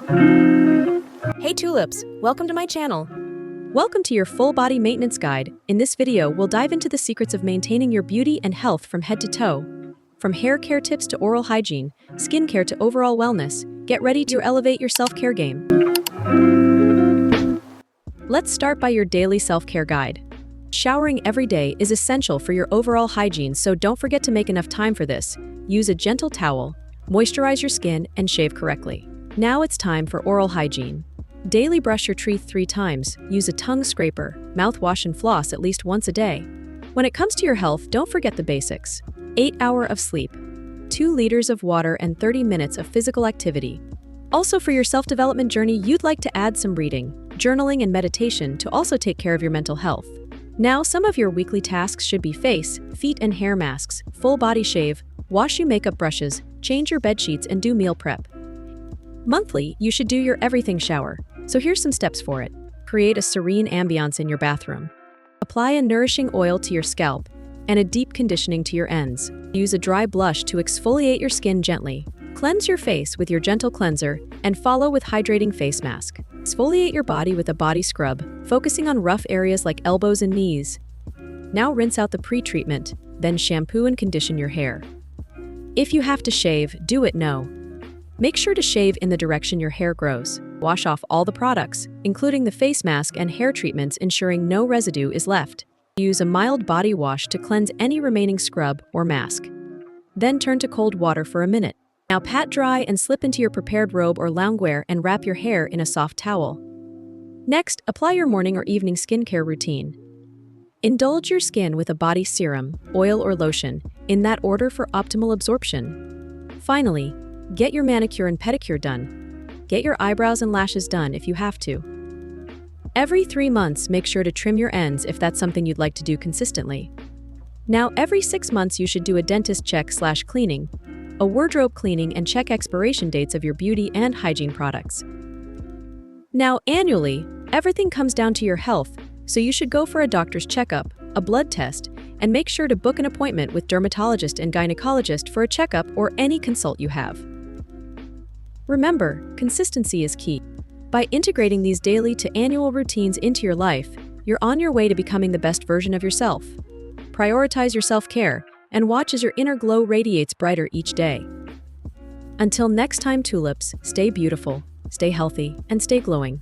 Hey tulips, welcome to my channel. Welcome to your full body maintenance guide. In this video, we'll dive into the secrets of maintaining your beauty and health from head to toe. From hair care tips to oral hygiene, skincare to overall wellness, get ready to elevate your self-care game. Let's start by your daily self-care guide. Showering every day is essential for your overall hygiene, so don't forget to make enough time for this. Use a gentle towel, moisturize your skin, and shave correctly. Now it's time for oral hygiene. Daily brush your teeth 3 times, use a tongue scraper, mouthwash and floss at least once a day. When it comes to your health, don't forget the basics. 8 hours of sleep, 2 liters of water and 30 minutes of physical activity. Also for your self-development journey, you'd like to add some reading, journaling and meditation to also take care of your mental health. Now some of your weekly tasks should be face, feet and hair masks, full body shave, wash your makeup brushes, change your bed sheets and do meal prep. Monthly, you should do your everything shower. So here's some steps for it. Create a serene ambiance in your bathroom. Apply a nourishing oil to your scalp and a deep conditioning to your ends. Use a dry blush to exfoliate your skin gently. Cleanse your face with your gentle cleanser and follow with hydrating face mask. Exfoliate your body with a body scrub, focusing on rough areas like elbows and knees. Now rinse out the pre-treatment, then shampoo and condition your hair. If you have to shave, do it now. Make sure to shave in the direction your hair grows. Wash off all the products, including the face mask and hair treatments, ensuring no residue is left. Use a mild body wash to cleanse any remaining scrub or mask. Then turn to cold water for a minute. Now pat dry and slip into your prepared robe or loungewear and wrap your hair in a soft towel. Next, apply your morning or evening skincare routine. Indulge your skin with a body serum, oil or lotion, in that order for optimal absorption. Finally, get your manicure and pedicure done. Get your eyebrows and lashes done if you have to. Every 3 months, make sure to trim your ends if that's something you'd like to do consistently. Now, every 6 months, you should do a dentist check/cleaning, a wardrobe cleaning, and check expiration dates of your beauty and hygiene products. Now, annually, everything comes down to your health, so you should go for a doctor's checkup, a blood test, and make sure to book an appointment with dermatologist and gynecologist for a checkup or any consult you have. Remember, consistency is key. By integrating these daily to annual routines into your life, you're on your way to becoming the best version of yourself. Prioritize your self-care and watch as your inner glow radiates brighter each day. Until next time, tulips, stay beautiful, stay healthy, and stay glowing.